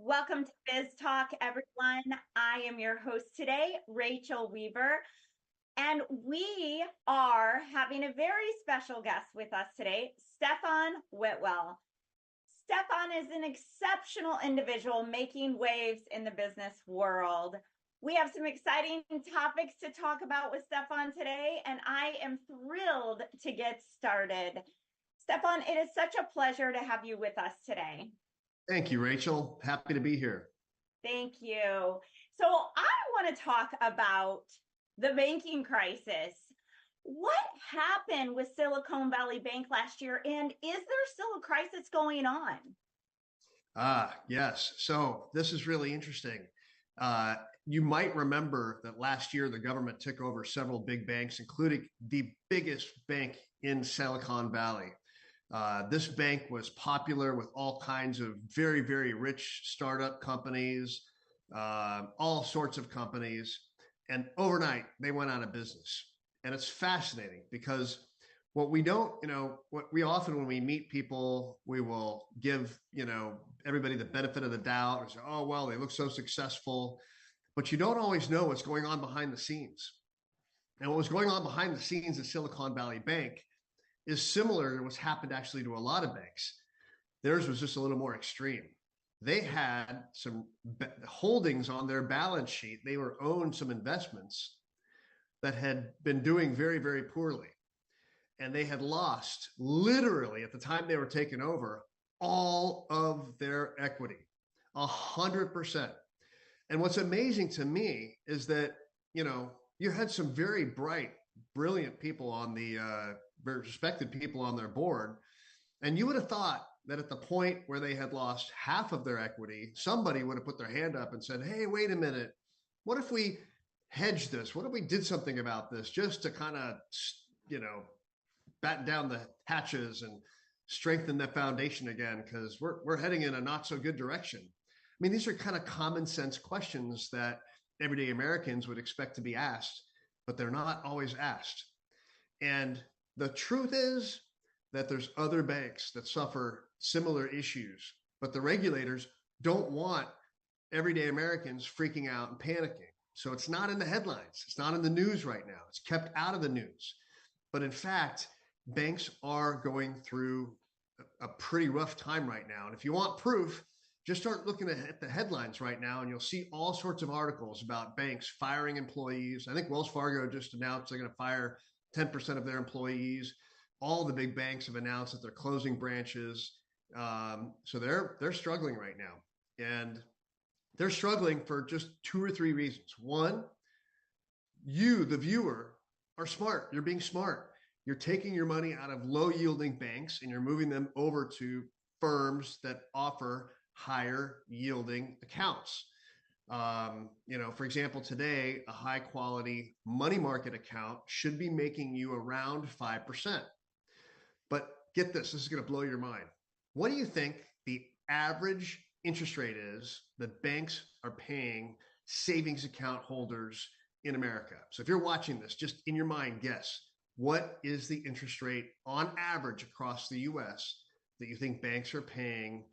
Welcome to Biz Talk, everyone. I am your host today, Rachel Weaver, and we are having a very special guest with us today, Stefan Whitwell. Stefan is an exceptional individual making waves in the business world. We have some exciting topics to talk about with Stefan today, and I am thrilled to get started. Stefan, it is such a pleasure to have you with us today. Thank you, Rachel. Happy to be here. Thank you. So I want to talk about the banking crisis. What happened with Silicon Valley Bank last year, and is there still a crisis going on? Yes. So this is really interesting. You might remember that last year the government took over several big banks, including the biggest bank in Silicon Valley. This bank was popular with all kinds of very, very rich startup companies, all sorts of companies. And overnight, they went out of business. And it's fascinating because what we don't, what we often, when we meet people, we will give, everybody the benefit of the doubt or say, oh, well, they look so successful. But you don't always know what's going on behind the scenes. And what was going on behind the scenes at Silicon Valley Bank is similar to what's happened actually to a lot of banks. Theirs was just a little more extreme. They had some holdings on their balance sheet. They were owned some investments that had been doing very, very poorly. And they had lost, literally at the time they were taken over, all of their equity, 100%. And what's amazing to me is that, you had some very bright, brilliant people on the very respected people on their board. And you would have thought that at the point where they had lost half of their equity, somebody would have put their hand up and said, hey, wait a minute. What if we hedge this? What if we did something about this just to kind of, batten down the hatches and strengthen the foundation again? Because we're heading in a not so good direction. I mean, these are kind of common sense questions that everyday Americans would expect to be asked, but they're not always asked. And the truth is that there's other banks that suffer similar issues, but the regulators don't want everyday Americans freaking out and panicking. So it's not in the headlines. It's not in the news right now. It's kept out of the news. But in fact, banks are going through a pretty rough time right now. And if you want proof, just start looking at the headlines right now, and you'll see all sorts of articles about banks firing employees. I think Wells Fargo just announced they're going to fire 10% of their employees. All the big banks have announced that they're closing branches. So they're struggling right now. And they're struggling for just 2 or 3 reasons. One, you, the viewer, are smart. You're being smart. You're taking your money out of low yielding banks and you're moving them over to firms that offer higher yielding accounts. For example, today, a high quality money market account should be making you around 5%. But get this is going to blow your mind. What do you think the average interest rate is that banks are paying savings account holders in America? So if you're watching this, just in your mind, guess, what is the interest rate on average across the US that you think banks are paying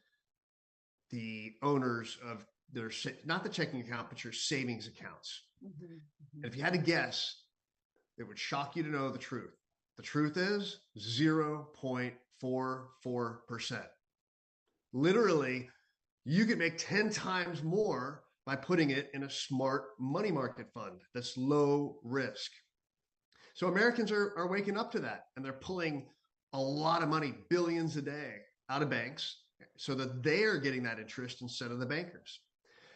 the owners of their, not the checking account, but your savings accounts? Mm-hmm. And if you had to guess, it would shock you to know the truth. The truth is 0.44%. Literally, you could make 10 times more by putting it in a smart money market fund that's low risk. So Americans are waking up to that, and they're pulling a lot of money, billions a day, out of banks so that they are getting that interest instead of the bankers.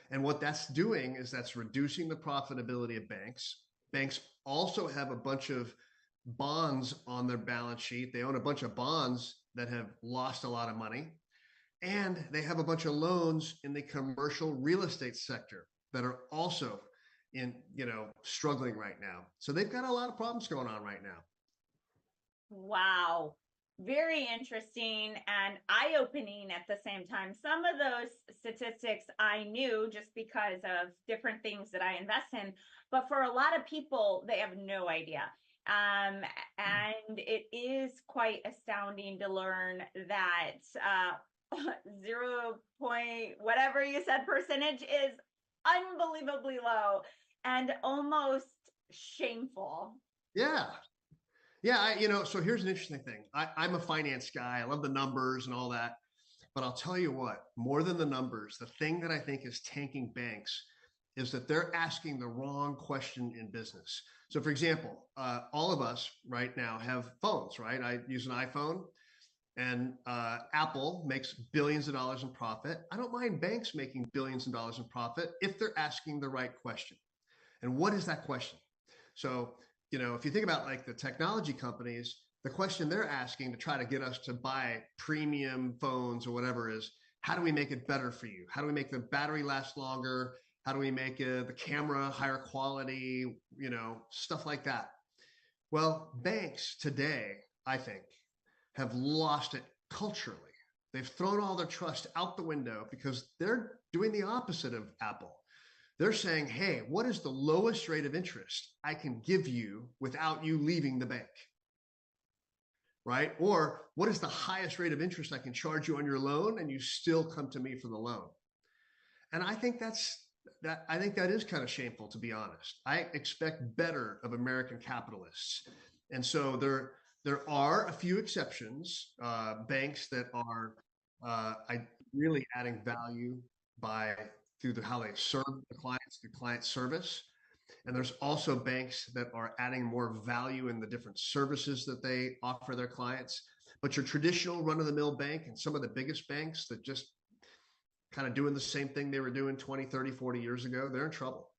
And what that's doing is that's reducing the profitability of banks. Banks also have a bunch of bonds on their balance sheet. They own a bunch of bonds that have lost a lot of money. And they have a bunch of loans in the commercial real estate sector that are also struggling right now. So they've got a lot of problems going on right now. Wow. Very interesting and eye-opening at the same time. Some of those statistics I knew just because of different things that I invest in, but for a lot of people, they have no idea. And it is quite astounding to learn that 0 point whatever you said percentage is unbelievably low and almost shameful. Yeah. Yeah. So here's an interesting thing. I'm a finance guy. I love the numbers and all that. But I'll tell you what, more than the numbers, the thing that I think is tanking banks is that they're asking the wrong question in business. So, for example, all of us right now have phones, right? I use an iPhone, and Apple makes billions of dollars in profit. I don't mind banks making billions of dollars in profit if they're asking the right question. And what is that question? So, if you think about like the technology companies, the question they're asking to try to get us to buy premium phones or whatever is, how do we make it better for you? How do we make the battery last longer? How do we make the camera higher quality? Stuff like that. Well, banks today, I think, have lost it culturally. They've thrown all their trust out the window because they're doing the opposite of Apple. They're saying, hey, what is the lowest rate of interest I can give you without you leaving the bank? Right? Or what is the highest rate of interest I can charge you on your loan and you still come to me for the loan? And I think that is kind of shameful, to be honest. I expect better of American capitalists. And so there are a few exceptions, banks that are really adding value through how they serve the clients, the client service. And there's also banks that are adding more value in the different services that they offer their clients. But your traditional run-of-the-mill bank and some of the biggest banks that just kind of doing the same thing they were doing 20, 30, 40 years ago, they're in trouble.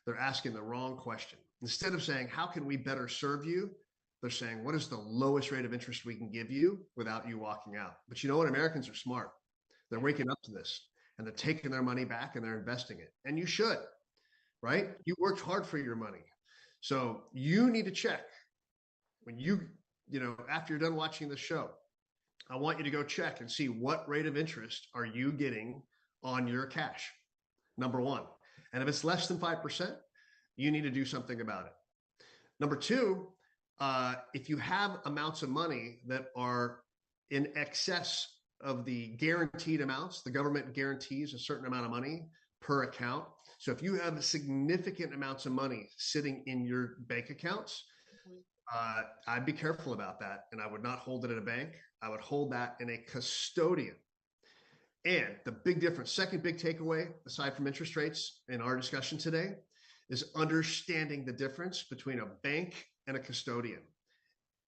They're asking the wrong question. Instead of saying, how can we better serve you? They're saying, what is the lowest rate of interest we can give you without you walking out? But you know what? Americans are smart. They're waking up to this and they're taking their money back and they're investing it. And you should, right? You worked hard for your money. So you need to check when after you're done watching the show, I want you to go check and see what rate of interest are you getting on your cash, number one. And if it's less than 5%, you need to do something about it. Number two, if you have amounts of money that are in excess of the guaranteed amounts, the government guarantees a certain amount of money per account. So if you have significant amounts of money sitting in your bank accounts, I'd be careful about that. And I would not hold it at a bank. I would hold that in a custodian. And the big difference, second big takeaway, aside from interest rates in our discussion today, is understanding the difference between a bank and a custodian,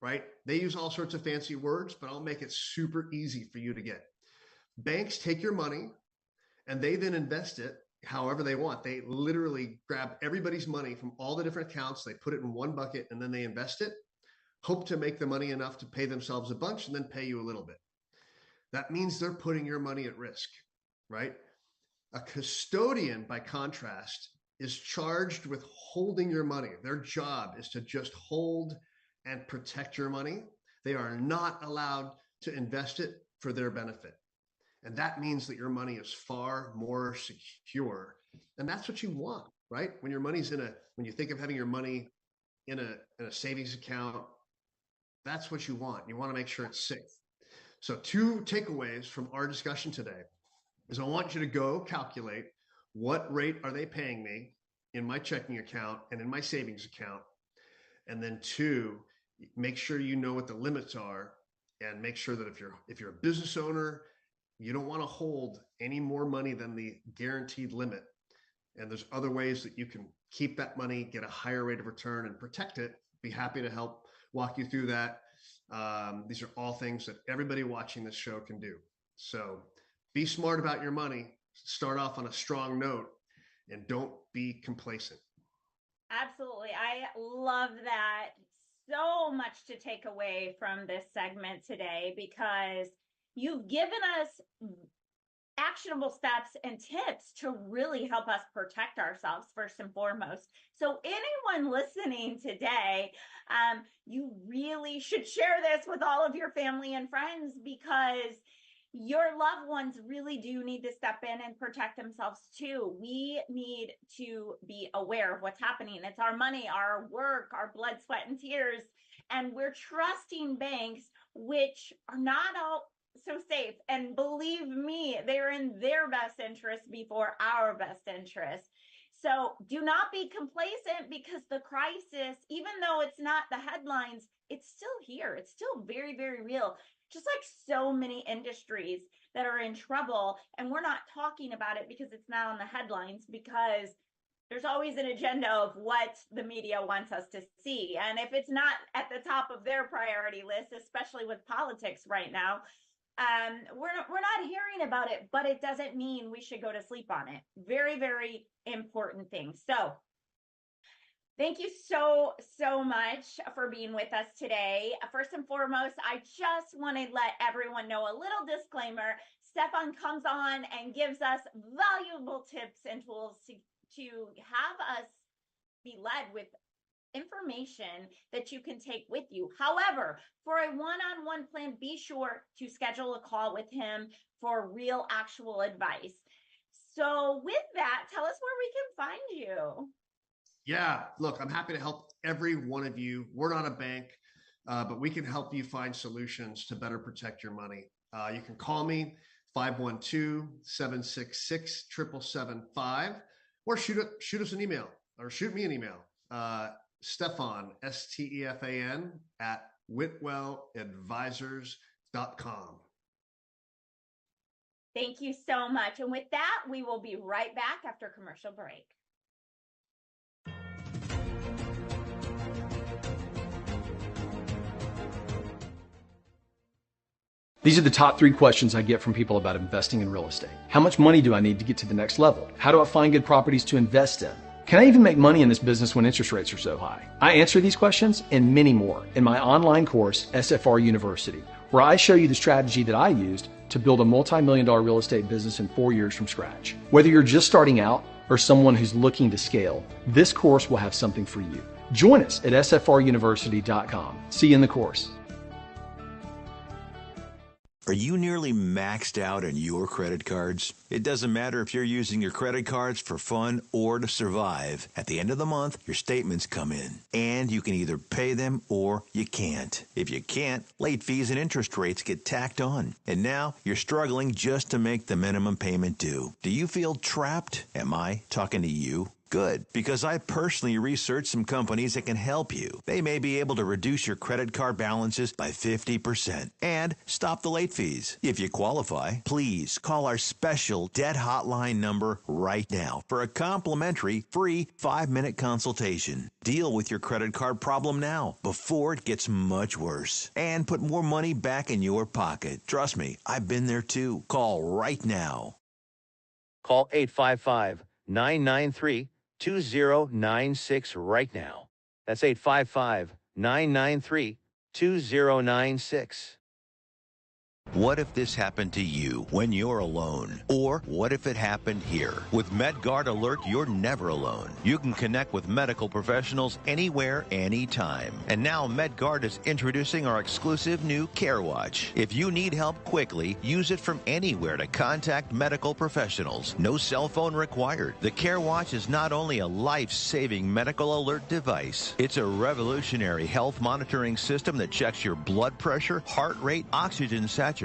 right? They use all sorts of fancy words, but I'll make it super easy for you to get. Banks take your money and they then invest it however they want. They literally grab everybody's money from all the different accounts, they put it in one bucket, and then they invest it, hope to make the money enough to pay themselves a bunch and then pay you a little bit. That means they're putting your money at risk, right? A custodian, by contrast, is charged with holding your money. Their job is to just hold and protect your money. They are not allowed to invest it for their benefit. And that means that your money is far more secure. And that's what you want, right? When your money's when you think of having your money in a savings account, that's what you want. You want to make sure it's safe. So 2 takeaways from our discussion today is I want you to go calculate what rate are they paying me in my checking account and in my savings account. And then 2, make sure you know what the limits are and make sure that if you're a business owner, you don't want to hold any more money than the guaranteed limit. And there's other ways that you can keep that money, get a higher rate of return and protect it. Be happy to help walk you through that. These are all things that everybody watching this show can do. So be smart about your money, start off on a strong note, and don't be complacent. Absolutely. I love that. So much to take away from this segment today because you've given us actionable steps and tips to really help us protect ourselves first and foremost. So anyone listening today, you really should share this with all of your family and friends because your loved ones really do need to step in and protect themselves too. We need to be aware of what's happening. It's our money, our work, our blood, sweat, and tears. And we're trusting banks, which are not all so safe. And believe me, they're in their best interest before our best interest. So do not be complacent, because the crisis, even though it's not the headlines, it's still here. It's still very, very real. Just like so many industries that are in trouble, and we're not talking about it because it's not on the headlines, because there's always an agenda of what the media wants us to see. And if it's not at the top of their priority list, especially with politics right now, we're not hearing about it, but it doesn't mean we should go to sleep on it. Very, very important thing. So thank you so much for being with us today. First and foremost, I just want to let everyone know a little disclaimer. Stefan comes on and gives us valuable tips and tools to have us be led with information that you can take with you. However, for a one-on-one plan, be sure to schedule a call with him for real, actual advice. So with that, tell us where we can find you. Yeah, look, I'm happy to help every one of you. We're not a bank, but we can help you find solutions to better protect your money. You can call me 512-766-7775, or shoot us an email, or shoot me an email. Stefan, Stefan, @whitwelladvisors.com. Thank you so much. And with that, we will be right back after commercial break. These are the top 3 questions I get from people about investing in real estate. How much money do I need to get to the next level? How do I find good properties to invest in? Can I even make money in this business when interest rates are so high? I answer these questions and many more in my online course, SFR University, where I show you the strategy that I used to build a multi-million-dollar real estate business in 4 years from scratch. Whether you're just starting out or someone who's looking to scale, this course will have something for you. Join us at sfruniversity.com. See you in the course. Are you nearly maxed out on your credit cards? It doesn't matter if you're using your credit cards for fun or to survive. At the end of the month, your statements come in, and you can either pay them or you can't. If you can't, late fees and interest rates get tacked on. And now you're struggling just to make the minimum payment due. Do you feel trapped? Am I talking to you? Good, because I personally researched some companies that can help you. They may be able to reduce your credit card balances by 50% and stop the late fees. If you qualify, please call our special debt hotline number right now for a complimentary free 5-minute consultation. Deal with your credit card problem now before it gets much worse and put more money back in your pocket. Trust me, I've been there too. Call right now. Call 855-993-2096 right now. That's 855-993-2096. What if this happened to you when you're alone? Or what if it happened here? With MedGuard Alert, you're never alone. You can connect with medical professionals anywhere, anytime. And now MedGuard is introducing our exclusive new Care Watch. If you need help quickly, use it from anywhere to contact medical professionals. No cell phone required. The Care Watch is not only a life-saving medical alert device, it's a revolutionary health monitoring system that checks your blood pressure, heart rate, oxygen saturation,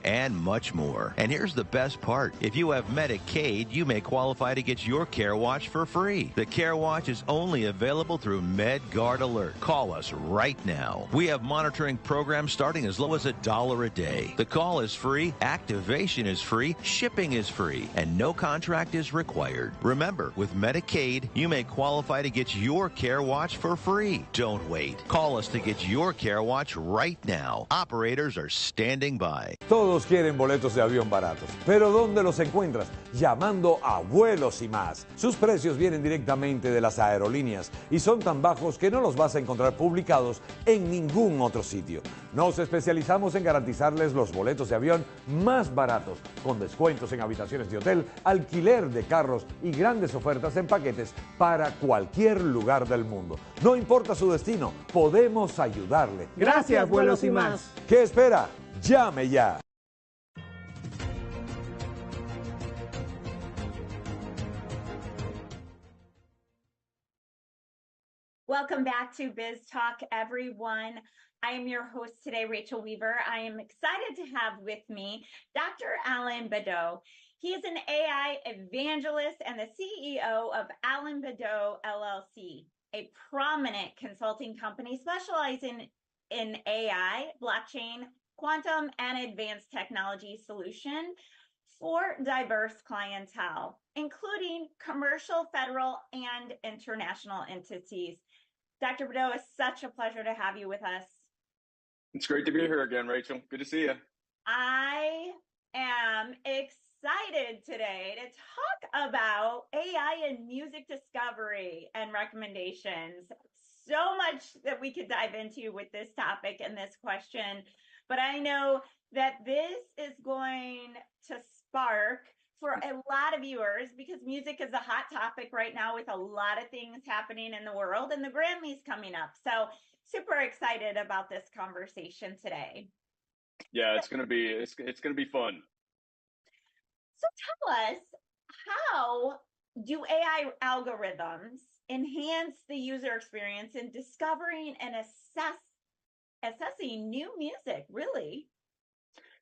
and much more. And here's the best part. If you have Medicaid, you may qualify to get your Care Watch for free. The Care Watch is only available through MedGuard Alert. Call us right now. We have monitoring programs starting as low as $1 a day. The call is free, activation is free, shipping is free, and no contract is required. Remember, with Medicaid, you may qualify to get your Care Watch for free. Don't wait. Call us to get your Care Watch right now. Operators are standing by. Todos quieren boletos de avión baratos, pero ¿dónde los encuentras? Llamando a Vuelos y Más. Sus precios vienen directamente de las aerolíneas y son tan bajos que no los vas a encontrar publicados en ningún otro sitio. Nos especializamos en garantizarles los boletos de avión más baratos, con descuentos en habitaciones de hotel, alquiler de carros y grandes ofertas en paquetes para cualquier lugar del mundo. No importa su destino, podemos ayudarle. Gracias, Vuelos y Más. ¿Qué espera? ¡Llame ya! Welcome back to Biz Talk, everyone. I am your host today, Rachel Weaver. I am excited to have with me Dr. Alan Badeau. He is an AI evangelist and the CEO of Alan Badeau LLC, a prominent consulting company specializing in AI, blockchain, quantum, and advanced technology solution for diverse clientele, including commercial, federal, and international entities. Dr. Badeau, it's such a pleasure to have you with us. It's great to be here again, Rachel. Good to see you. I am excited today to talk about AI and music discovery and recommendations. So much that we could dive into with this topic and this question, but I know that this is going to spark for a lot of viewers because music is a hot topic right now with a lot of things happening in the world and the Grammys coming up. So super excited about this conversation today. Yeah, it's gonna be fun. So tell us, how do AI algorithms enhance the user experience in discovering and assessing new music, really?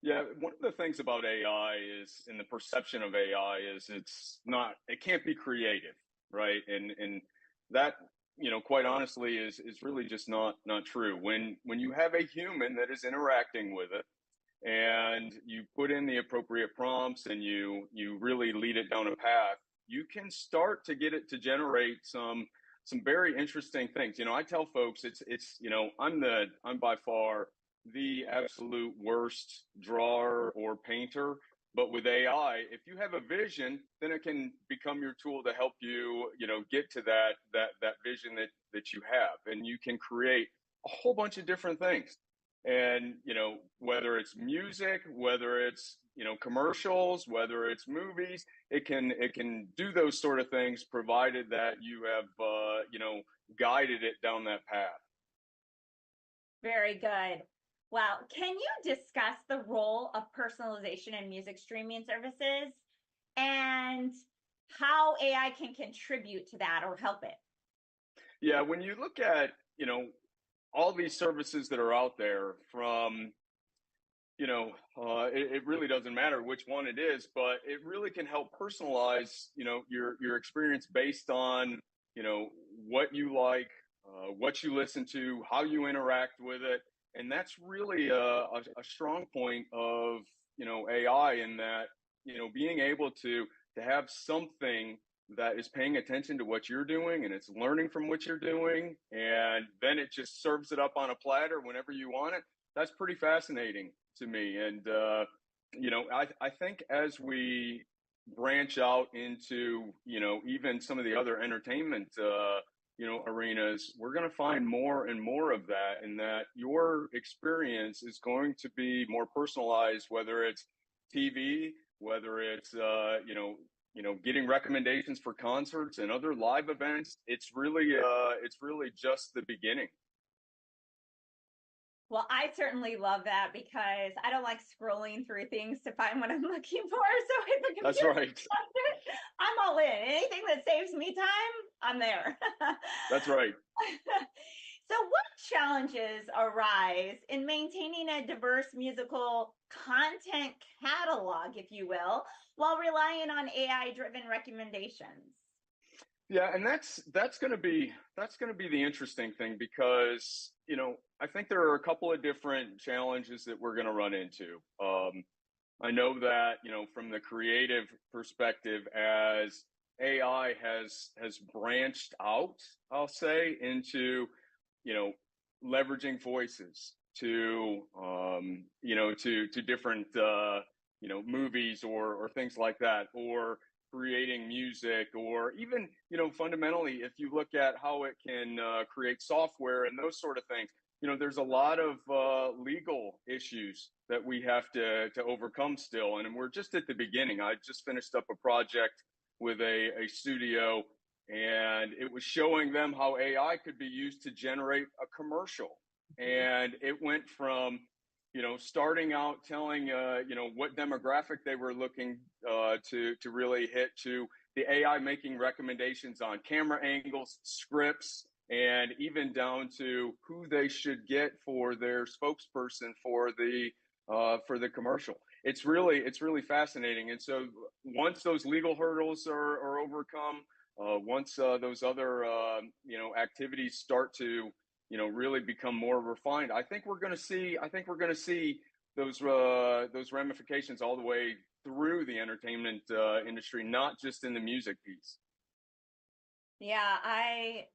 Yeah, one of the things about AI is, and the perception of AI is, it can't be creative, right? And that, quite honestly, is really just not true. When you have a human that is interacting with it, and you put in the appropriate prompts, and you really lead it down a path, you can start to get it to generate some very interesting things. I tell folks I'm by far the absolute worst drawer or painter, but with AI, if you have a vision, then it can become your tool to help you, get to that vision that you have, and you can create a whole bunch of different things. And, whether it's music, whether it's, commercials, whether it's movies, it can do those sort of things, provided that you have, guided it down that path. Very good. Well, can you discuss the role of personalization in music streaming services and how AI can contribute to that or help it? Yeah, when you look at, all these services that are out there, from, it really doesn't matter which one it is, but it really can help personalize, your experience based on, what you like, what you listen to, how you interact with it. And that's really a strong point of, AI, in that, being able to have something that is paying attention to what you're doing, and it's learning from what you're doing, and then it just serves it up on a platter whenever you want it. That's pretty fascinating to me. And, I think as we branch out into, even some of the other entertainment, arenas, we're going to find more and more of that, and that your experience is going to be more personalized, whether it's TV, whether it's, getting recommendations for concerts and other live events. It's really just the beginning. Well, I certainly love that because I don't like scrolling through things to find what I'm looking for. So if the That's computer right. does it, I'm all in. Anything that saves me time, I'm there. That's right. So what challenges arise in maintaining a diverse musical content catalog, if you will, while relying on AI-driven recommendations? Yeah, and that's going to be the interesting thing, because I think there are a couple of different challenges that we're going to run into. I know that from the creative perspective, as AI has branched out, I'll say, into leveraging voices to to different movies or things like that, or creating music, or even fundamentally, if you look at how it can create software and those sort of things, there's a lot of legal issues that we have to overcome still, and we're just at the beginning. I just finished up a project with a studio, and it was showing them how AI could be used to generate a commercial, and it went from starting out telling, what demographic they were looking to really hit, to the AI making recommendations on camera angles, scripts, and even down to who they should get for their spokesperson for the commercial. It's really fascinating. And so once those legal hurdles are overcome, once those other activities start to really become more refined, I think we're going to see those ramifications all the way through the entertainment industry, not just in the music piece. Yeah, I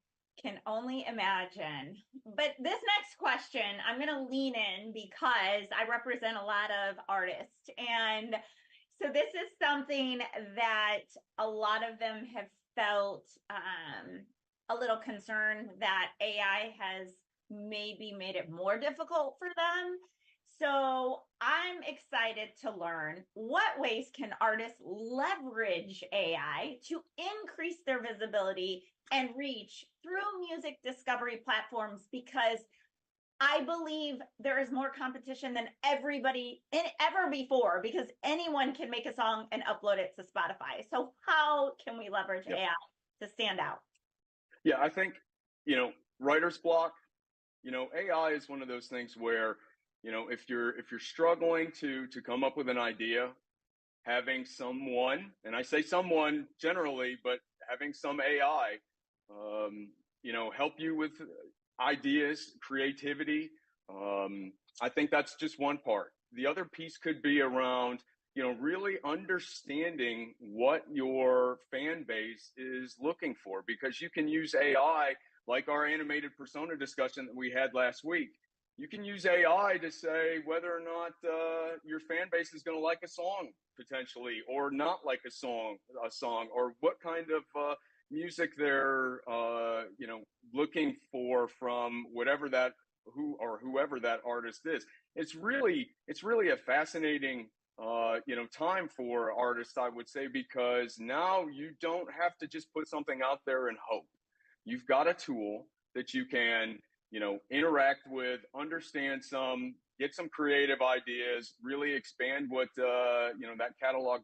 can only imagine. But this next question, I'm going to lean in because I represent a lot of artists. And so this is something that a lot of them have felt a little concerned that AI has maybe made it more difficult for them. So I'm excited to learn what ways can artists leverage AI to increase their visibility and reach through music discovery platforms, because I believe there is more competition than ever before, because anyone can make a song and upload it to Spotify. So how can we leverage AI to stand out? Yeah, I think, writer's block, AI is one of those things where, if you're struggling to come up with an idea, having someone, and I say someone generally, but having some AI, help you with ideas, creativity. I think that's just one part. The other piece could be around, really understanding what your fan base is looking for, because you can use AI, like our animated persona discussion that we had last week. You can use AI to say whether or not your fan base is going to like a song potentially, or not like a song, or what kind of music they're looking for from whoever that artist is. It's really a fascinating time for artists, I would say, because now you don't have to just put something out there and hope. You've got a tool that you can interact with, understand get some creative ideas, really expand what that catalog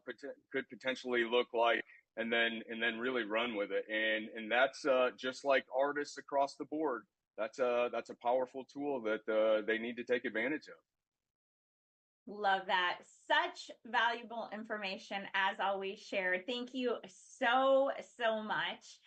could potentially look like, and then really run with it. And that's just like artists across the board. That's a powerful tool that they need to take advantage of. Love that. Such valuable information as always shared. Thank you so much.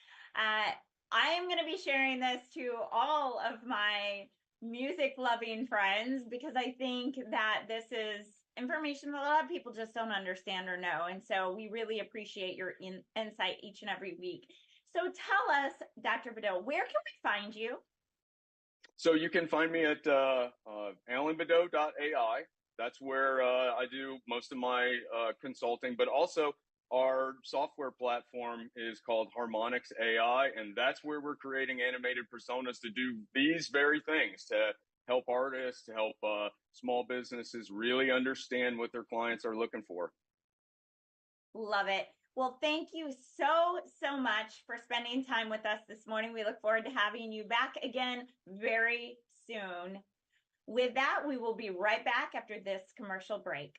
I am going to be sharing this to all of my music loving friends, because I think that this is information that a lot of people just don't understand or know. And so we really appreciate your insight each and every week. So tell us, Dr. Bedeau, where can we find you? So you can find me at alanbedeau.ai. That's where I do most of my consulting, but also our software platform is called Harmonix AI, and that's where we're creating animated personas to do these very things, to help artists, to help small businesses really understand what their clients are looking for. Love it. Well, thank you so much for spending time with us this morning. We look forward to having you back again very soon. With that, we will be right back after this commercial break.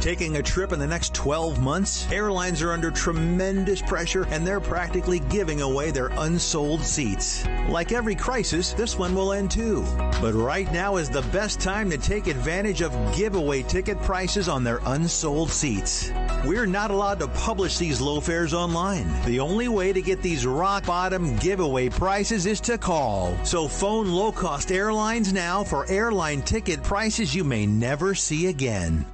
Taking a trip in the next 12 months? Airlines are under tremendous pressure, and they're practically giving away their unsold seats. Like every crisis, this one will end too. But right now is the best time to take advantage of giveaway ticket prices on their unsold seats. We're not allowed to publish these low fares online. The only way to get these rock-bottom giveaway prices is to call. So phone low-cost airlines now for airline ticket prices you may never see again.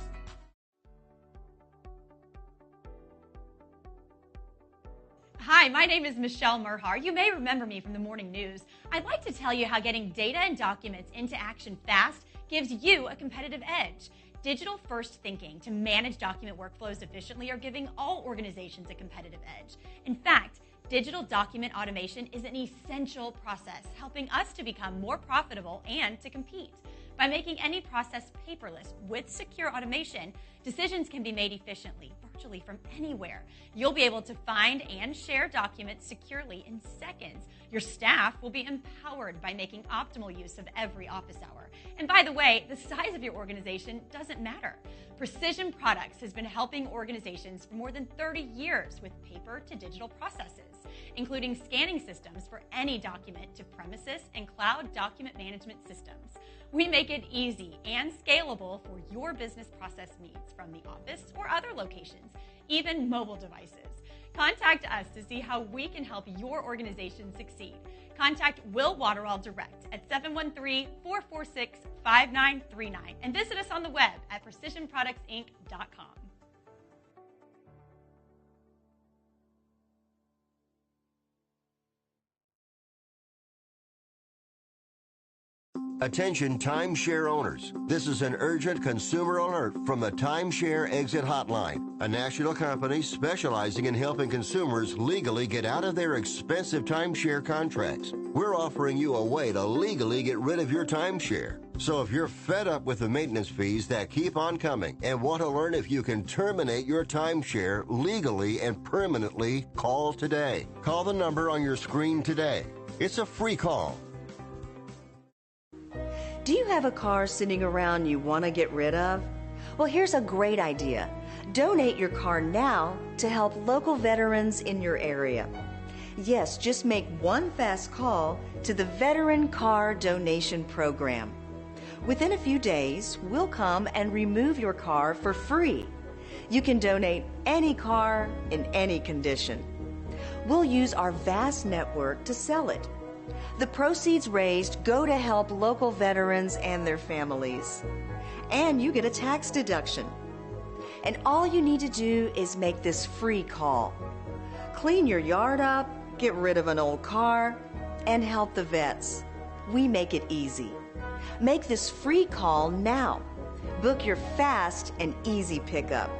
Hi, my name is Michelle Merhar. You may remember me from the morning news. I'd like to tell you how getting data and documents into action fast gives you a competitive edge. Digital-first thinking to manage document workflows efficiently are giving all organizations a competitive edge. In fact, digital document automation is an essential process, helping us to become more profitable and to compete. By making any process paperless with secure automation, decisions can be made efficiently, virtually from anywhere. You'll be able to find and share documents securely in seconds. Your staff will be empowered by making optimal use of every office hour. And by the way, the size of your organization doesn't matter. Precision Products has been helping organizations for more than 30 years with paper to digital processes, including scanning systems for any document to premises and cloud document management systems. We make it easy and scalable for your business process needs from the office or other locations, even mobile devices. Contact us to see how we can help your organization succeed. Contact Will Waterall direct at 713-446-5939 and visit us on the web at precisionproductsinc.com. Attention timeshare owners. This is an urgent consumer alert from the Timeshare Exit Hotline, a national company specializing in helping consumers legally get out of their expensive timeshare contracts. We're offering you a way to legally get rid of your timeshare. So if you're fed up with the maintenance fees that keep on coming and want to learn if you can terminate your timeshare legally and permanently, call today. Call the number on your screen today. It's a free call. Do you have a car sitting around you want to get rid of? Well, here's a great idea. Donate your car now to help local veterans in your area. Yes, just make one fast call to the Veteran Car Donation Program. Within a few days, we'll come and remove your car for free. You can donate any car in any condition. We'll use our vast network to sell it. The proceeds raised go to help local veterans and their families. And you get a tax deduction. And all you need to do is make this free call. Clean your yard up, get rid of an old car, and help the vets. We make it easy. Make this free call now. Book your fast and easy pickup.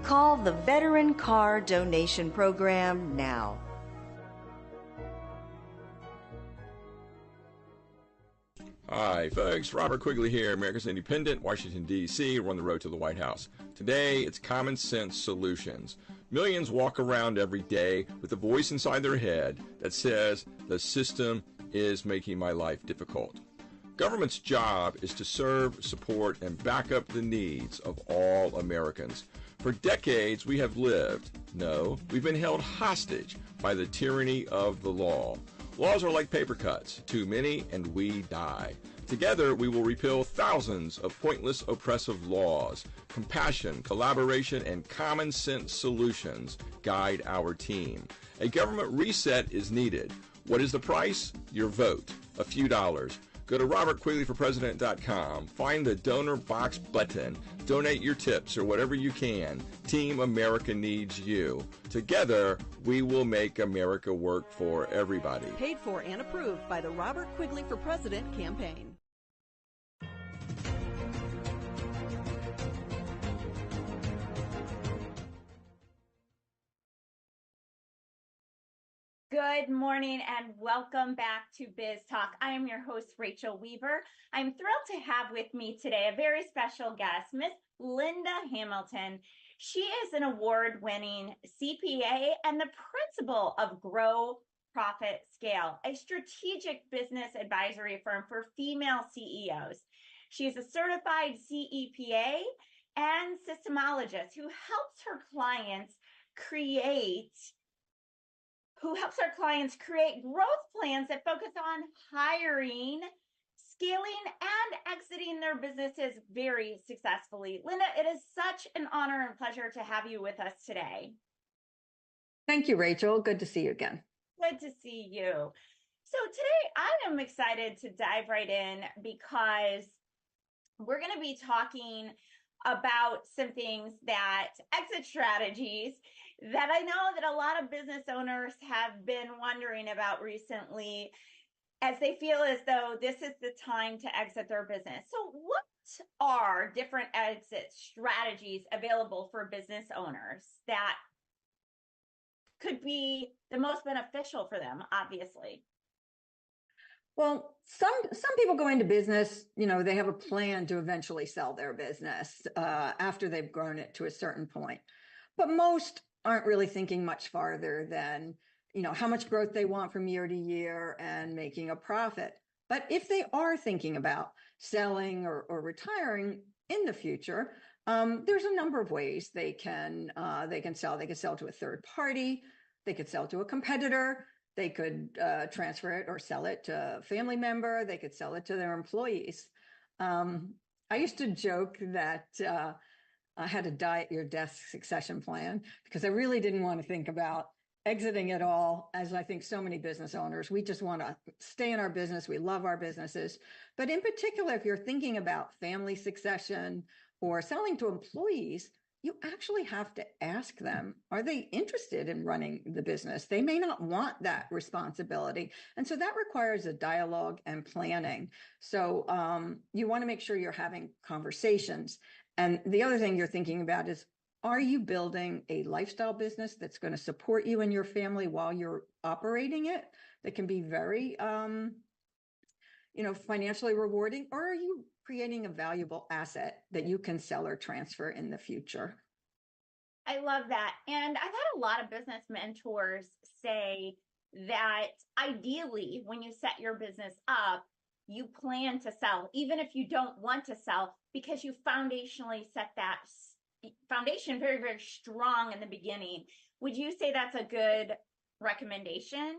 Call the Veteran Car Donation Program now. Hi, folks. Robert Quigley here, America's Independent, Washington, D.C. We're on the road to the White House. Today, it's Common Sense Solutions. Millions walk around every day with a voice inside their head that says, the system is making my life difficult. Government's job is to serve, support, and back up the needs of all Americans. For decades, we have lived, no, we've been held hostage by the tyranny of the law. Laws are like paper cuts. Too many and we die. Together, we will repeal thousands of pointless, oppressive laws. Compassion, collaboration, and common sense solutions guide our team. A government reset is needed. What is the price? Your vote. A few dollars. Go to robertquigleyforpresident.com. Find the donor box button. Donate your tips or whatever you can. Team America needs you. Together, we will make America work for everybody. Paid for and approved by the Robert Quigley for President campaign. Good morning and welcome back to Biz Talk. I am your host, Rachel Weaver. I'm thrilled to have with me today a very special guest, Miss Linda Hamilton. She is an award-winning CPA and the principal of Grow Profit Scale, a strategic business advisory firm for female CEOs. She is a certified CEPA and systemologist who helps her clients create growth plans that focus on hiring, scaling, and exiting their businesses very successfully. Linda, it is such an honor and pleasure to have you with us today. Thank you, Rachel. Good to see you again. Good to see you. So today I am excited to dive right in because we're going to be talking about some things that exit strategies that I know that a lot of business owners have been wondering about recently as they feel as though this is the time to exit their business. So what are different exit strategies available for business owners that could be the most beneficial for them, obviously? Well, some people go into business, they have a plan to eventually sell their business after they've grown it to a certain point. But most aren't really thinking much farther than, how much growth they want from year to year and making a profit. But if they are thinking about selling or retiring in the future, there's a number of ways they can sell. They could sell to a third party. They could sell to a competitor. They could transfer it or sell it to a family member. They could sell it to their employees. I used to joke that I had a die at your desk succession plan because I really didn't want to think about exiting at all. As I think so many business owners, we just want to stay in our business. We love our businesses. But in particular, if you're thinking about family succession or selling to employees, you actually have to ask them, are they interested in running the business? They may not want that responsibility. And so that requires a dialogue and planning. So you want to make sure you're having conversations. And the other thing you're thinking about is, are you building a lifestyle business that's going to support you and your family while you're operating it? That can be very, financially rewarding, or are you creating a valuable asset that you can sell or transfer in the future? I love that. And I've had a lot of business mentors say that ideally, when you set your business up, you plan to sell, even if you don't want to sell, because you foundationally set that foundation very, very strong in the beginning. Would you say that's a good recommendation?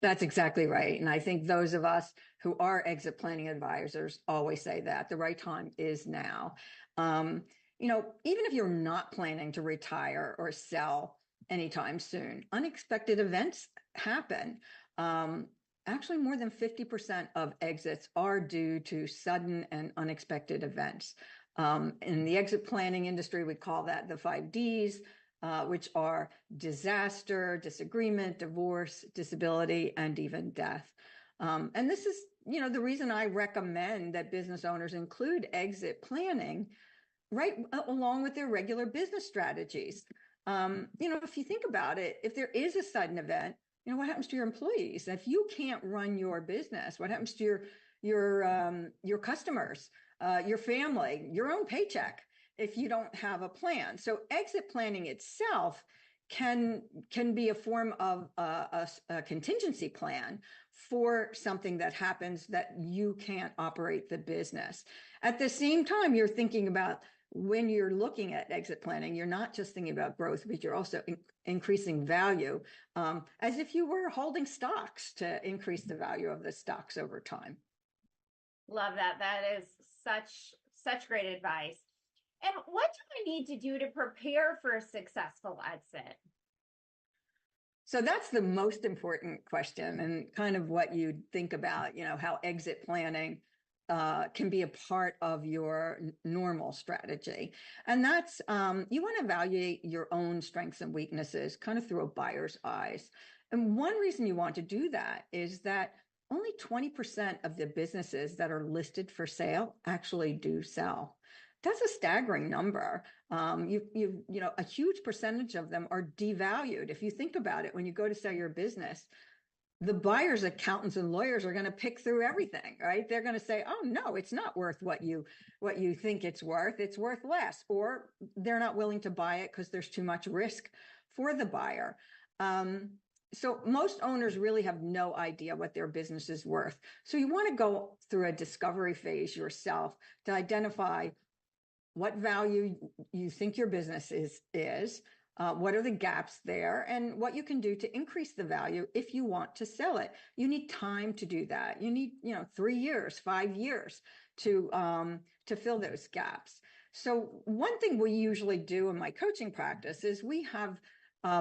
That's exactly right. And I think those of us who are exit planning advisors always say that the right time is now. Even if you're not planning to retire or sell anytime soon, unexpected events happen. Actually, more than 50% of exits are due to sudden and unexpected events. In the exit planning industry, we call that the 5 Ds, which are disaster, disagreement, divorce, disability, and even death. And this is, the reason I recommend that business owners include exit planning right along with their regular business strategies. If you think about it, if there is a sudden event, what happens to your employees? If you can't run your business, what happens to your customers, your family, your own paycheck, if you don't have a plan? So exit planning itself can be a form of a contingency plan for something that happens that you can't operate the business. At the same time, you're thinking about, when you're looking at exit planning, you're not just thinking about growth, but you're also increasing value, as if you were holding stocks to increase the value of the stocks over time. Love that. That is such great advice. And what do I need to do to prepare for a successful exit? So that's the most important question, and kind of what you think about, how exit planning can be a part of your normal strategy. And that's, you want to evaluate your own strengths and weaknesses kind of through a buyer's eyes. And one reason you want to do that is that only 20% of the businesses that are listed for sale actually do sell. That's a staggering number. A huge percentage of them are devalued. If you think about it, when you go to sell your business, the buyers, accountants, and lawyers are going to pick through everything, right? They're going to say, oh, no, it's not worth what you think it's worth. It's worth less. Or they're not willing to buy it because there's too much risk for the buyer. So most owners really have no idea what their business is worth. So you want to go through a discovery phase yourself to identify what value you think your business is, what are the gaps there, and what you can do to increase the value if you want to sell it. You need time to do that. You need, 3 years, 5 years to fill those gaps. So one thing we usually do in my coaching practice is we have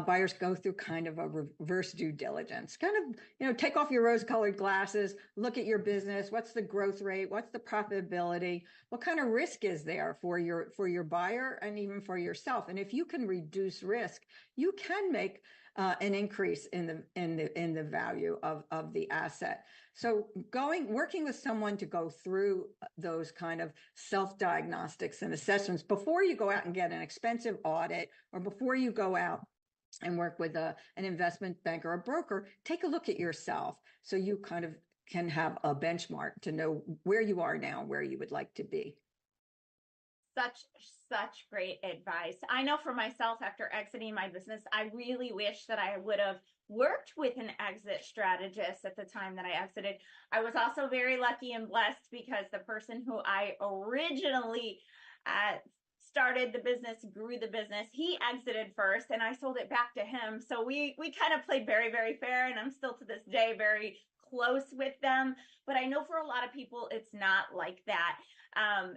buyers go through kind of a reverse due diligence, kind of, take off your rose-colored glasses, look at your business. What's the growth rate? What's the profitability? What kind of risk is there for your buyer and even for yourself? And if you can reduce risk, you can make an increase in the value of the asset. So working with someone to go through those kind of self-diagnostics and assessments before you go out and get an expensive audit, or before you go out and work with an investment banker or broker, take a look at yourself so you kind of can have a benchmark to know where you are now, where you would like to be. Such great advice. I know for myself, after exiting my business, I really wish that I would have worked with an exit strategist at the time that I exited. I was also very lucky and blessed because the person who I originally started the business, grew the business, he exited first and I sold it back to him. So we kind of played very, very fair, and I'm still to this day very close with them. But I know for a lot of people, it's not like that.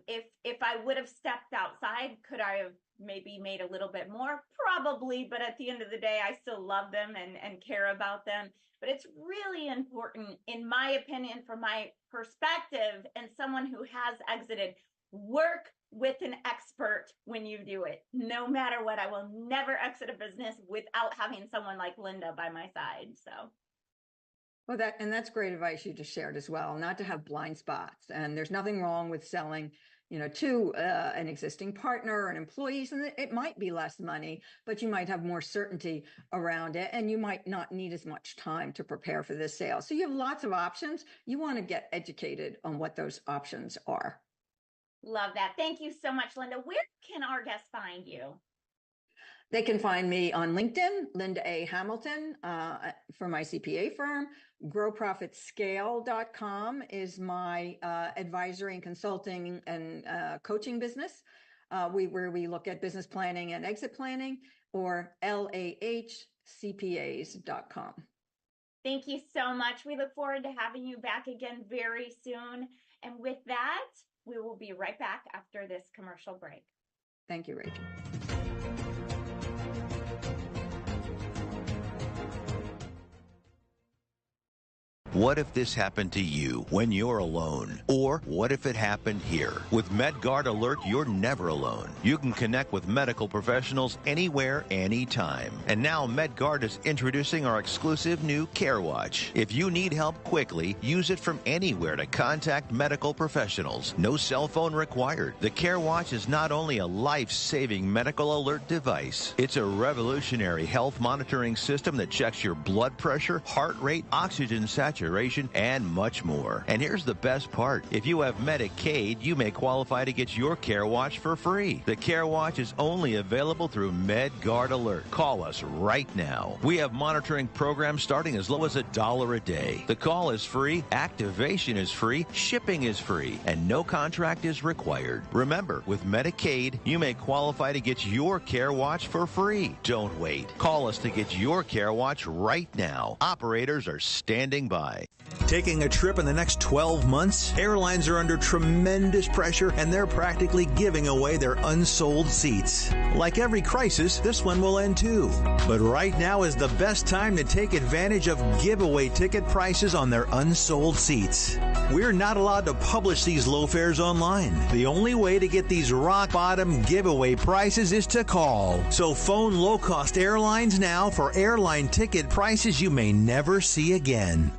If I would have stepped outside, could I have maybe made a little bit more? Probably, but at the end of the day, I still love them and care about them. But it's really important, in my opinion, from my perspective, and someone who has exited, work with an expert when you do it. No matter what, I will never exit a business without having someone like Linda by my side. So. Well, that's great advice you just shared as well, not to have blind spots. And there's nothing wrong with selling, to an existing partner or an employee. And it might be less money, but you might have more certainty around it, and you might not need as much time to prepare for this sale. So you have lots of options. You want to get educated on what those options are. Love that. Thank you so much, Linda. Where can our guests find you? They can find me on LinkedIn, Linda A. Hamilton, for my CPA firm. GrowProfitScale.com is my advisory and consulting and coaching business, where we look at business planning and exit planning, or LAHCPAs.com. Thank you so much. We look forward to having you back again very soon. And with that, we will be right back after this commercial break. Thank you, Rachel. What if this happened to you when you're alone? Or what if it happened here? With MedGuard Alert, you're never alone. You can connect with medical professionals anywhere, anytime. And now MedGuard is introducing our exclusive new Care Watch. If you need help quickly, use it from anywhere to contact medical professionals. No cell phone required. The Care Watch is not only a life-saving medical alert device, it's a revolutionary health monitoring system that checks your blood pressure, heart rate, oxygen saturation, and much more. And here's the best part. If you have Medicaid, you may qualify to get your Care Watch for free. The Care Watch is only available through MedGuard Alert. Call us right now. We have monitoring programs starting as low as $1 a day. The call is free, activation is free, shipping is free, and no contract is required. Remember, with Medicaid, you may qualify to get your Care Watch for free. Don't wait. Call us to get your Care Watch right now. Operators are standing by. Taking a trip in the next 12 months? Airlines are under tremendous pressure, and they're practically giving away their unsold seats. Like every crisis, this one will end too. But right now is the best time to take advantage of giveaway ticket prices on their unsold seats. We're not allowed to publish these low fares online. The only way to get these rock bottom giveaway prices is to call. So phone low-cost airlines now for airline ticket prices you may never see again.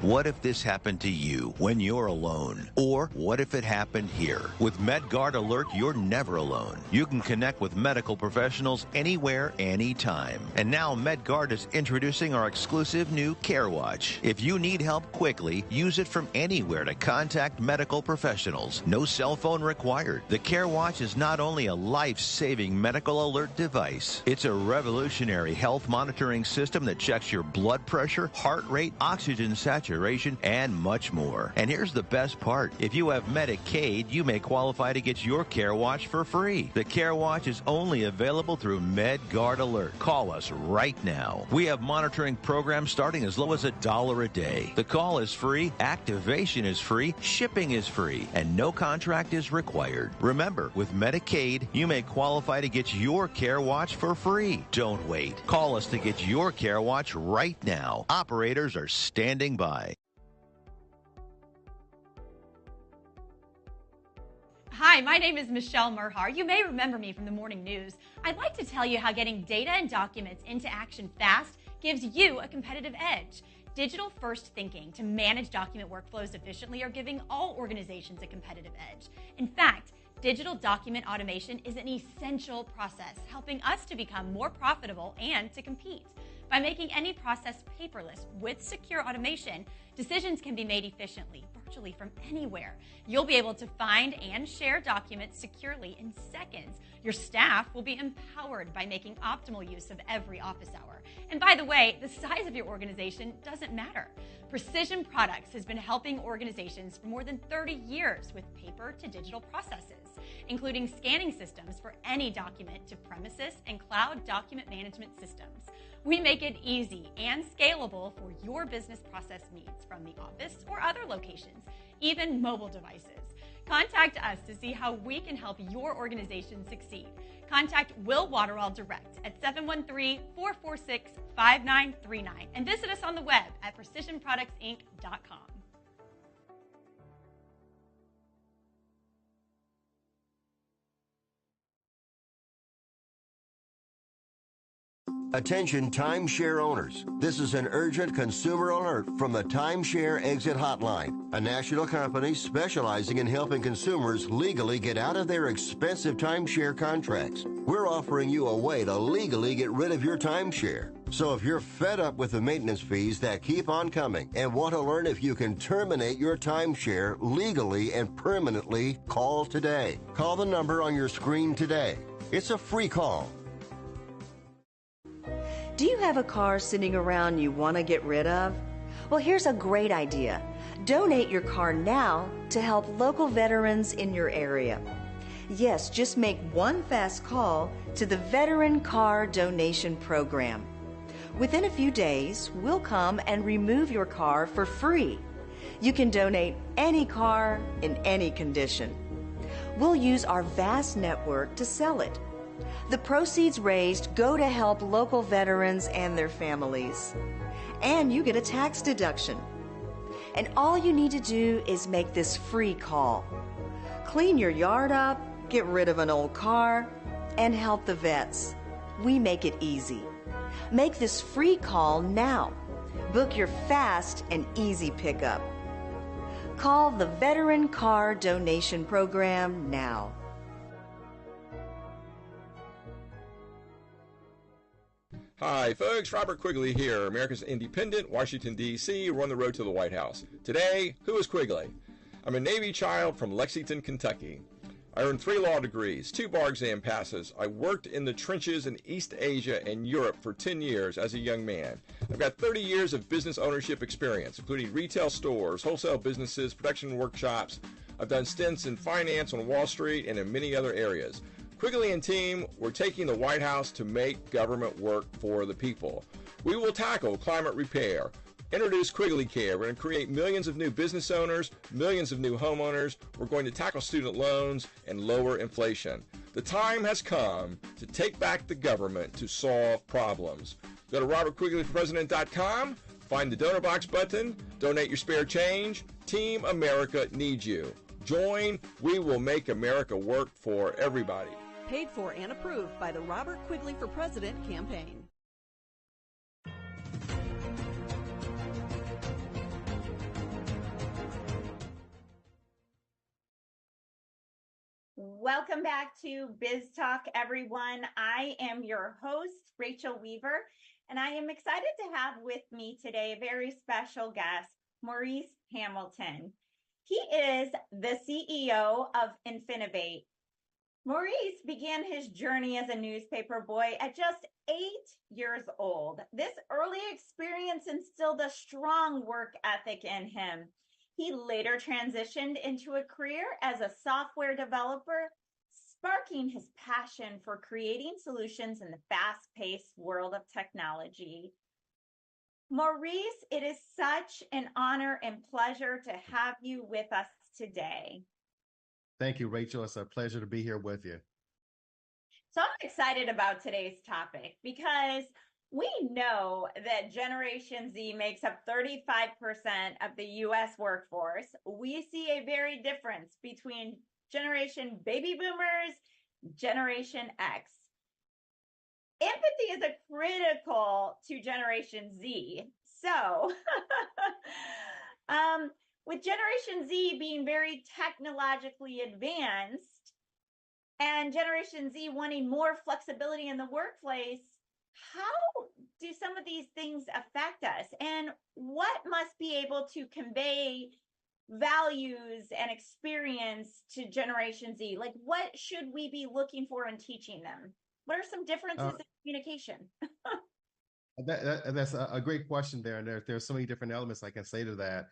What if this happened to you when you're alone? Or what if it happened here? With MedGuard Alert, you're never alone. You can connect with medical professionals anywhere, anytime. And now MedGuard is introducing our exclusive new Care Watch. If you need help quickly, use it from anywhere to contact medical professionals. No cell phone required. The Care Watch is not only a life-saving medical alert device, it's a revolutionary health monitoring system that checks your blood pressure, heart rate, oxygen saturation, and much more. And here's the best part. If you have Medicaid, you may qualify to get your Care Watch for free. The Care Watch is only available through MedGuard Alert. Call us right now. We have monitoring programs starting as low as $1 a day. The call is free, activation is free, shipping is free, and no contract is required. Remember, with Medicaid, you may qualify to get your Care Watch for free. Don't wait. Call us to get your Care Watch right now. Operators are standing by. Hi, my name is Michelle Merhar. You may remember me from the morning news. I'd like to tell you how getting data and documents into action fast gives you a competitive edge. Digital-first thinking to manage document workflows efficiently are giving all organizations a competitive edge. In fact, digital document automation is an essential process, helping us to become more profitable and to compete. By making any process paperless with secure automation, decisions can be made efficiently, virtually from anywhere. You'll be able to find and share documents securely in seconds. Your staff will be empowered by making optimal use of every office hour. And by the way, the size of your organization doesn't matter. Precision Products has been helping organizations for more than 30 years with paper to digital processes, including scanning systems for any document to premises and cloud document management systems. We make it easy and scalable for your business process needs from the office or other locations, even mobile devices. Contact us to see how we can help your organization succeed. Contact Will Waterall direct at 713-446-5939 and visit us on the web at precisionproductsinc.com. Attention timeshare owners. This is an urgent consumer alert from the Timeshare Exit Hotline, a national company specializing in helping consumers legally get out of their expensive timeshare contracts. We're offering you a way to legally get rid of your timeshare. So if you're fed up with the maintenance fees that keep on coming and want to learn if you can terminate your timeshare legally and permanently, call today. Call the number on your screen today. It's a free call. Do you have a car sitting around you want to get rid of? Well, here's a great idea. Donate your car now to help local veterans in your area. Yes, just make one fast call to the Veteran Car Donation Program. Within a few days, we'll come and remove your car for free. You can donate any car in any condition. We'll use our vast network to sell it. The proceeds raised go to help local veterans and their families. And you get a tax deduction. And all you need to do is make this free call. Clean your yard up, get rid of an old car, and help the vets. We make it easy. Make this free call now. Book your fast and easy pickup. Call the Veteran Car Donation Program now. Hi, folks. Robert Quigley here, America's Independent, Washington, D.C. We're on the road to the White House. Today, who is Quigley? I'm a Navy child from Lexington, Kentucky. I earned 3 law degrees, 2 bar exam passes. I worked in the trenches in East Asia and Europe for 10 years as a young man. I've got 30 years of business ownership experience, including retail stores, wholesale businesses, production workshops. I've done stints in finance on Wall Street and in many other areas. Quigley and team, we're taking the White House to make government work for the people. We will tackle climate repair, introduce Quigley Care. We're going to create millions of new business owners, millions of new homeowners. We're going to tackle student loans and lower inflation. The time has come to take back the government to solve problems. Go to robertquigleyforpresident.com, find the donor box button, donate your spare change. Team America needs you. Join. We will make America work for everybody. Paid for and approved by the Robert Quigley for President campaign. Welcome back to Biz Talk, everyone. I am your host, Rachel Weaver, and I am excited to have with me today a very special guest, Maurice Hamilton. He is the CEO of Infinovate. Maurice began his journey as a newspaper boy at just 8 years old. This early experience instilled a strong work ethic in him. He later transitioned into a career as a software developer, sparking his passion for creating solutions in the fast-paced world of technology. Maurice, it is such an honor and pleasure to have you with us today. Thank you, Rachel. It's a pleasure to be here with you. So I'm excited about today's topic because we know that Generation Z makes up 35% of the U.S. workforce. We see a very difference between Generation Baby Boomers, Generation X. Empathy is a critical to Generation Z. So with Generation Z being very technologically advanced and Generation Z wanting more flexibility in the workplace, how do some of these things affect us? And what must be able to convey values and experience to Generation Z? Like, what should we be looking for and teaching them? What are some differences in communication? That's a great question there. And there's so many different elements I can say to that.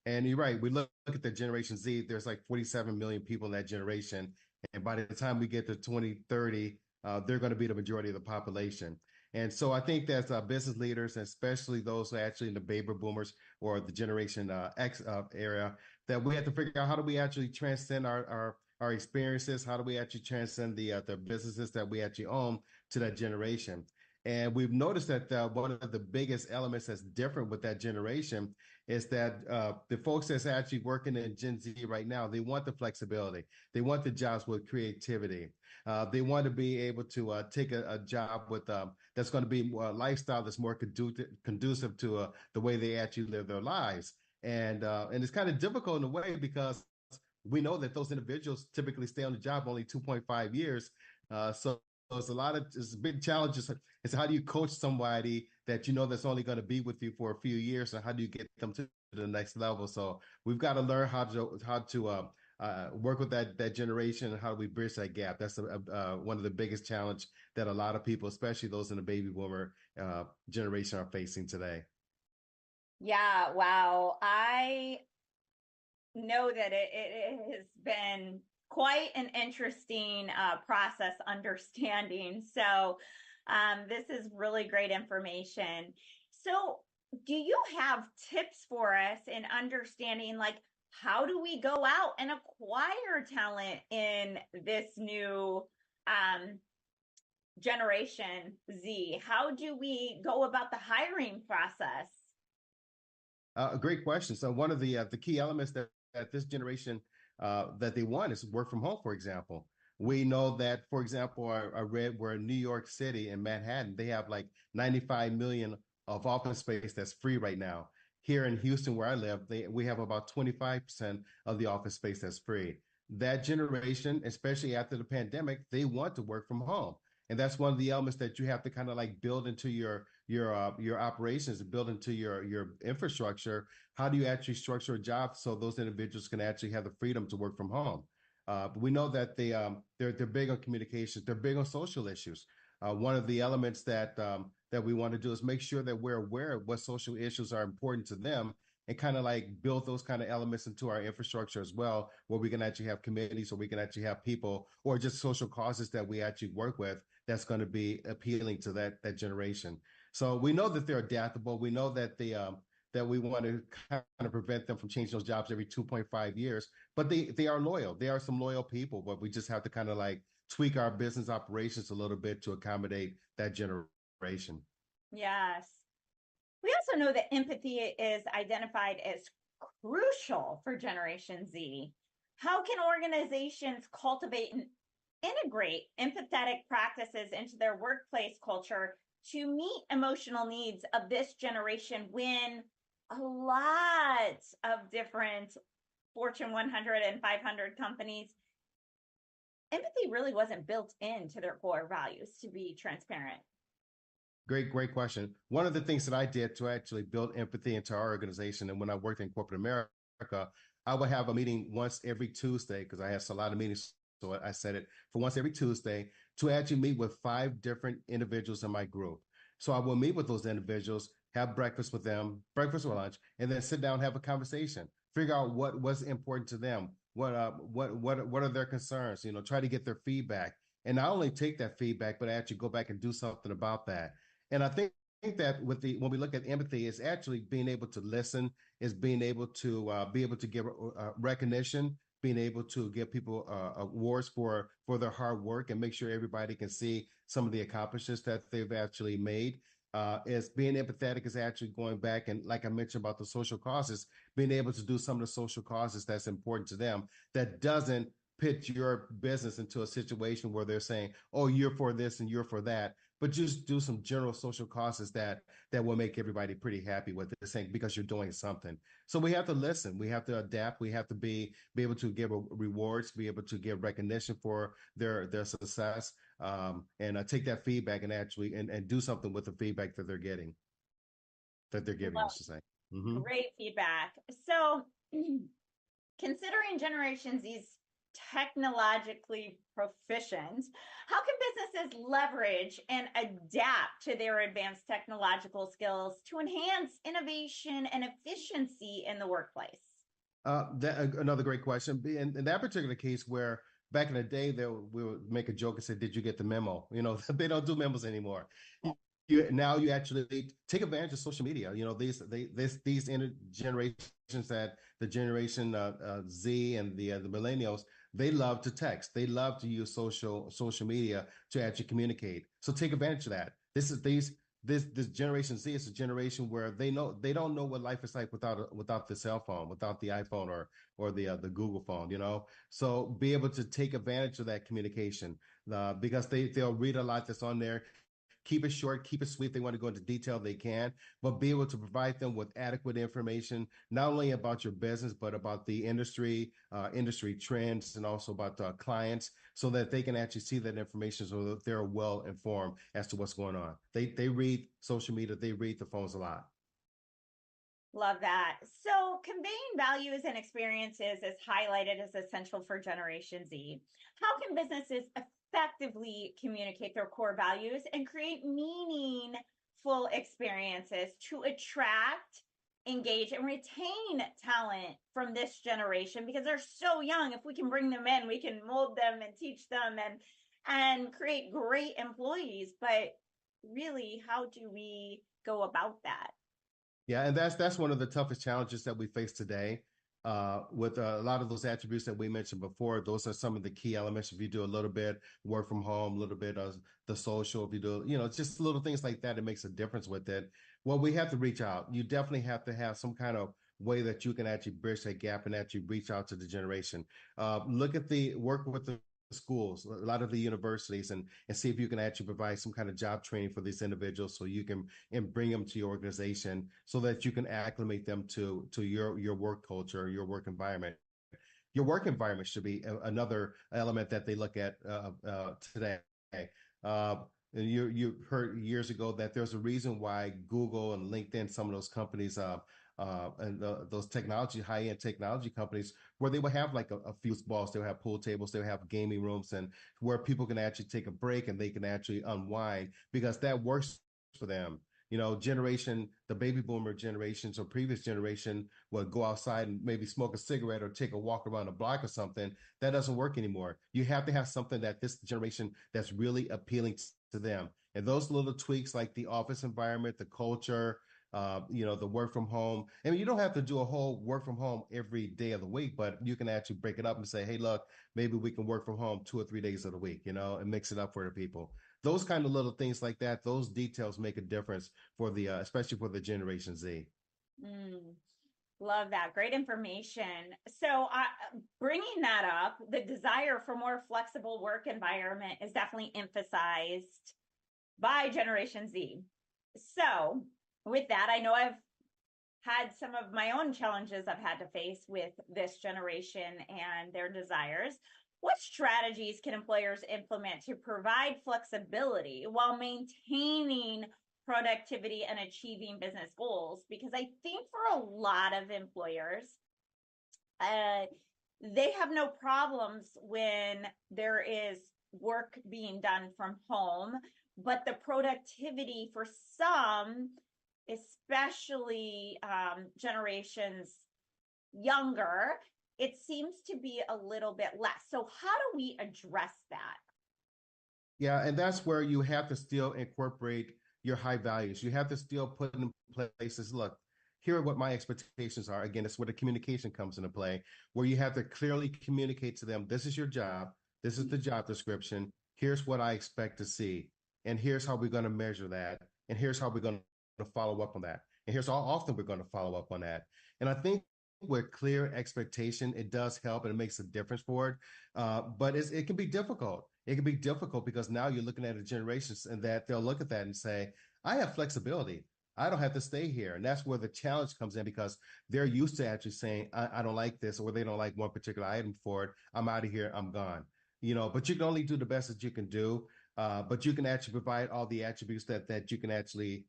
And you're right. We look at the Generation Z, there's like 47 million people in that generation. And by the time we get to 2030, they're going to be the majority of the population. And so I think that business leaders, especially those who are actually in the baby boomers or the Generation X area, that we have to figure out how do we actually transcend our experiences? How do we actually transcend the businesses that we actually own to that generation? And we've noticed that one of the biggest elements that's different with that generation is that the folks that's actually working in Gen Z right now, they want the flexibility. They want the jobs with creativity. They want to be able to take a job with that's going to be a lifestyle that's more conducive to the way they actually live their lives. And it's kind of difficult in a way because we know that those individuals typically stay on the job only 2.5 years. So it's a big challenge. It's how do you coach somebody that you know that's only going to be with you for a few years, and how do you get them to the next level? So we've got to learn how to work with that generation, and how do we bridge that gap? That's one of the biggest challenge that a lot of people, especially those in the baby boomer generation, are facing today. Yeah, wow. I know that it has been quite an interesting process understanding. So this is really great information. So do you have tips for us in understanding, like, how do we go out and acquire talent in this new Generation Z? How do we go about the hiring process? Great question. So one of the key elements that this generation that they want is work from home, for example. We know that, for example, I read where in New York City and Manhattan, they have like 95 million of office space that's free right now. Here in Houston, where I live, we have about 25% of the office space that's free. That generation, especially after the pandemic, they want to work from home. And that's one of the elements that you have to kind of like build into your operations, and build into your infrastructure. How do you actually structure a job so those individuals can actually have the freedom to work from home? But we know that they're big on communications. They're big on social issues. One of the elements that we want to do is make sure that we're aware of what social issues are important to them, and kind of like build those kind of elements into our infrastructure as well, where we can actually have committees, or we can actually have people, or just social causes that we actually work with that's going to be appealing to that generation. So we know that they're adaptable. We know that that we want to kind of prevent them from changing those jobs every 2.5 years, but they are loyal. They are some loyal people, but we just have to kind of like tweak our business operations a little bit to accommodate that generation. Yes. We also know that empathy is identified as crucial for Generation Z. How can organizations cultivate and integrate empathetic practices into their workplace culture to meet emotional needs of this generation when a lot of different Fortune 100 and 500 companies, empathy really wasn't built into their core values, to be transparent? Great question. One of the things that I did to actually build empathy into our organization, and when I worked in corporate America, I would have a meeting once every Tuesday, because I had a lot of meetings. So I set it for once every Tuesday to actually meet with 5 different individuals in my group. So I will meet with those individuals, have breakfast with them, breakfast or lunch, and then sit down and have a conversation, figure out what's important to them, what are their concerns, try to get their feedback. And not only take that feedback, but actually go back and do something about that. And I think that when we look at empathy, is actually being able to listen, is being able to give recognition, being able to give people awards for their hard work, and make sure everybody can see some of the accomplishments that they've actually made. Is being empathetic is actually going back, and like I mentioned about the social causes, being able to do some of the social causes that's important to them, that doesn't pit your business into a situation where they're saying, oh, you're for this and you're for that, but just do some general social causes that will make everybody pretty happy with it, saying, because you're doing something. So we have to listen, we have to adapt, we have to be able to give rewards, be able to give recognition for their success. and take that feedback and actually and do something with the feedback that they're giving, I should say. Mm-hmm. Great feedback. So, considering Generation Z's technologically proficient, how can businesses leverage and adapt to their advanced technological skills to enhance innovation and efficiency in the workplace? Another great question. In that particular case, where back in the day, we would make a joke and say, "Did you get the memo?" They don't do memos anymore. Now you actually take advantage of social media. These generations, that the Generation Z and the millennials, they love to text. They love to use social media to actually communicate. So take advantage of that. This Generation Z is a generation where they don't know what life is like without the cell phone, without the iPhone or the Google phone. So be able to take advantage of that communication because they'll read a lot that's on there. Keep it short, keep it sweet. They want to go into detail, they can, but be able to provide them with adequate information, not only about your business, but about the industry trends, and also about clients, so that they can actually see that information, so that they're well informed as to what's going on. They read social media, they read the phones a lot. Love that. So conveying values and experiences is highlighted as essential for Generation Z. How can businesses effectively communicate their core values and create meaningful experiences to attract, engage, and retain talent from this generation? Because they're so young. If we can bring them in, we can mold them and teach them and create great employees. But really, how do we go about that? Yeah, and that's one of the toughest challenges that we face today. With a lot of those attributes that we mentioned before, those are some of the key elements. If you do a little bit work from home, a little bit of the social, if you do, just little things like that, it makes a difference with it. Well, we have to reach out. You definitely have to have some kind of way that you can actually bridge that gap and actually reach out to the generation. Look at work with the schools, a lot of the universities, and see if you can actually provide some kind of job training for these individuals, so you can bring them to your organization, so that you can acclimate them to your work culture, your work environment. Your work environment should be another element that they look at today. You heard years ago that there's a reason why Google and LinkedIn, some of those companies, and those high-end technology companies, where they will have like a few balls, they'll have pool tables, they'll have gaming rooms, and where people can actually take a break and they can actually unwind, because that works for them. The baby boomer generations or previous generation would go outside and maybe smoke a cigarette or take a walk around the block or something. That doesn't work anymore. You have to have something that this generation that's really appealing to them. And those little tweaks, like the office environment, the culture, the work from home. I mean, you don't have to do a whole work from home every day of the week, but you can actually break it up and say, hey, look, maybe we can work from home 2 or 3 days of the week, and mix it up for the people. Those kind of little things like that, those details make a difference for especially for the Generation Z. Love that. Great information. So bringing that up, the desire for more flexible work environment is definitely emphasized by Generation Z. So with that, I know I've had some of my own challenges I've had to face with this generation and their desires. What strategies can employers implement to provide flexibility while maintaining productivity and achieving business goals? Because I think for a lot of employers, they have no problems when there is work being done from home, but the productivity for some, especially generations younger, it seems to be a little bit less. So how do we address that? Yeah, and that's where you have to still incorporate your high values. You have to still put in places, look, here are what my expectations are. Again, it's where the communication comes into play, where you have to clearly communicate to them, this is your job, this is the job description, here's what I expect to see, and here's how we're going to measure that, and here's how we're going to follow up on that, and here's how often we're going to follow up on that. And I think with clear expectation, it does help and it makes a difference for it. But it can be difficult. It can be difficult because now you're looking at a generation and that they'll look at that and say, I have flexibility. I don't have to stay here. And that's where the challenge comes in, because they're used to actually saying, I don't like this, or they don't like one particular item for it. I'm out of here. I'm gone. But you can only do the best that you can do. but you can actually provide all the attributes that you can actually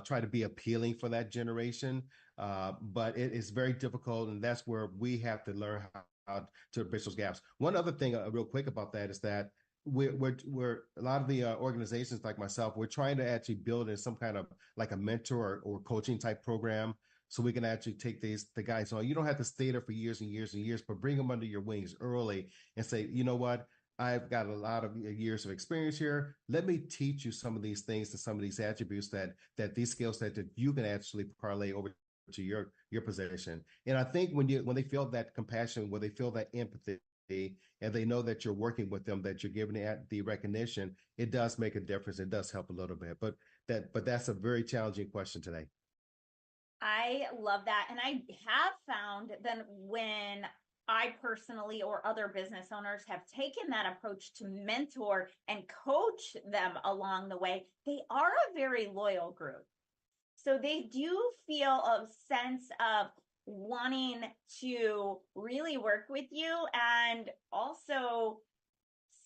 try to be appealing for that generation. But it is very difficult, and that's where we have to learn how to bridge those gaps. One other thing, real quick about that, is that we're a lot of the organizations like myself, we're trying to actually build in some kind of like a mentor or coaching type program, so we can actually take the guys on. You don't have to stay there for years and years and years, but bring them under your wings early and say, you know what, I've got a lot of years of experience here. Let me teach you some of these things and some of these attributes that these skills that you can actually parlay over to your position. And I think when they feel that compassion, when they feel that empathy, and they know that you're working with them, that you're giving the recognition, it does make a difference. It does help a little bit. But that's a very challenging question today. I love that. And I have found that when I personally or other business owners have taken that approach to mentor and coach them along the way, they are a very loyal group. So they do feel a sense of wanting to really work with you and also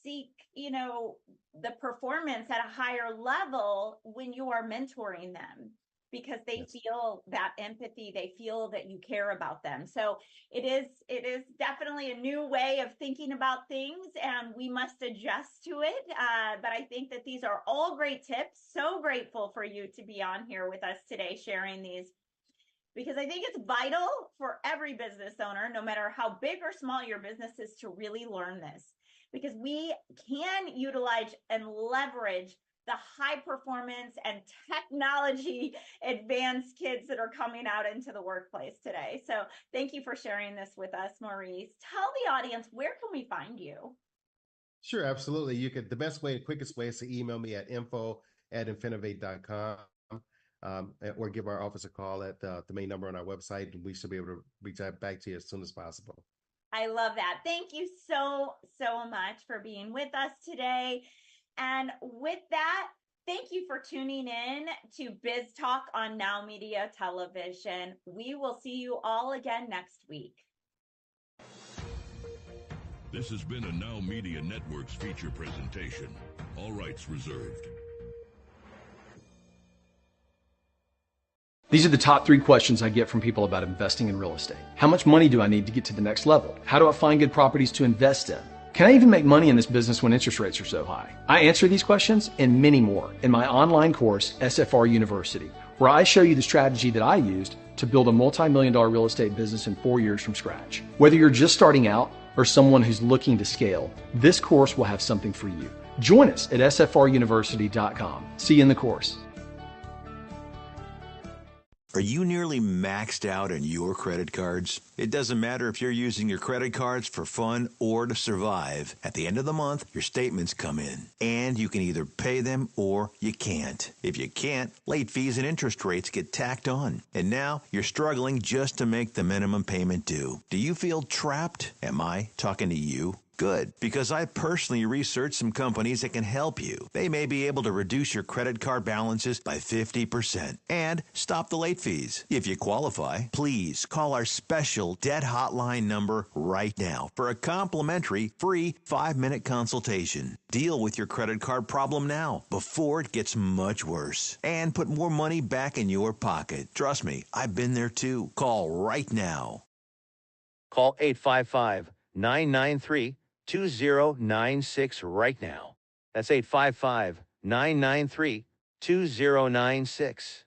seek, the performance at a higher level when you are mentoring them, because they feel that empathy, they feel that you care about them. So it is definitely a new way of thinking about things, and we must adjust to it. But I think that these are all great tips. So grateful for you to be on here with us today, sharing these, because I think it's vital for every business owner, no matter how big or small your business is, to really learn this, because we can utilize and leverage the high performance and technology advanced kids that are coming out into the workplace today. So thank you for sharing this with us, Maurice. Tell the audience, where can we find you? Sure, absolutely. The best way, quickest way is to email me at info@infinovate.com. Or give our office a call at the main number on our website, and we should be able to reach out back to you as soon as possible. I love that. Thank you so much for being with us today. And with that, thank you for tuning in to Biz Talk on NowMedia Television. We will see you all again next week. This has been a NowMedia Networks feature presentation. All rights reserved. These are the top 3 questions I get from people about investing in real estate. How much money do I need to get to the next level? How do I find good properties to invest in? Can I even make money in this business when interest rates are so high? I answer these questions and many more in my online course, SFR University, where I show you the strategy that I used to build a multi-million-dollar real estate business in 4 years from scratch. Whether you're just starting out or someone who's looking to scale, this course will have something for you. Join us at sfruniversity.com. See you in the course. Are you nearly maxed out on your credit cards? It doesn't matter if you're using your credit cards for fun or to survive. At the end of the month, your statements come in, and you can either pay them or you can't. If you can't, late fees and interest rates get tacked on. And now you're struggling just to make the minimum payment due. Do you feel trapped? Am I talking to you? Good, because I personally researched some companies that can help you. They may be able to reduce your credit card balances by 50% and stop the late fees. If you qualify, please call our special debt hotline number right now for a complimentary free 5-minute consultation. Deal with your credit card problem now before it gets much worse and put more money back in your pocket. Trust me, I've been there too. Call right now. Call 855-993-2096 right now. That's 855-993-2096.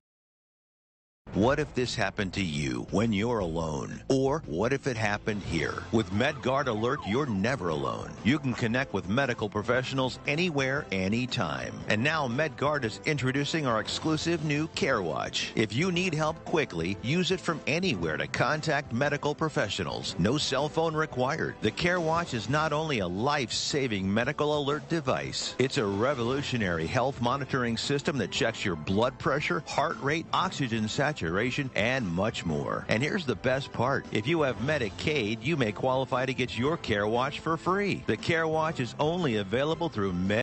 What if this happened to you when you're alone? Or what if it happened here? With MedGuard Alert, you're never alone. You can connect with medical professionals anywhere, anytime. And now MedGuard is introducing our exclusive new Care Watch. If you need help quickly, use it from anywhere to contact medical professionals. No cell phone required. The Care Watch is not only a life-saving medical alert device, it's a revolutionary health monitoring system that checks your blood pressure, heart rate, oxygen saturation, and much more. And here's the best part. If you have Medicaid, you may qualify to get your Care Watch for free. The Care Watch is only available through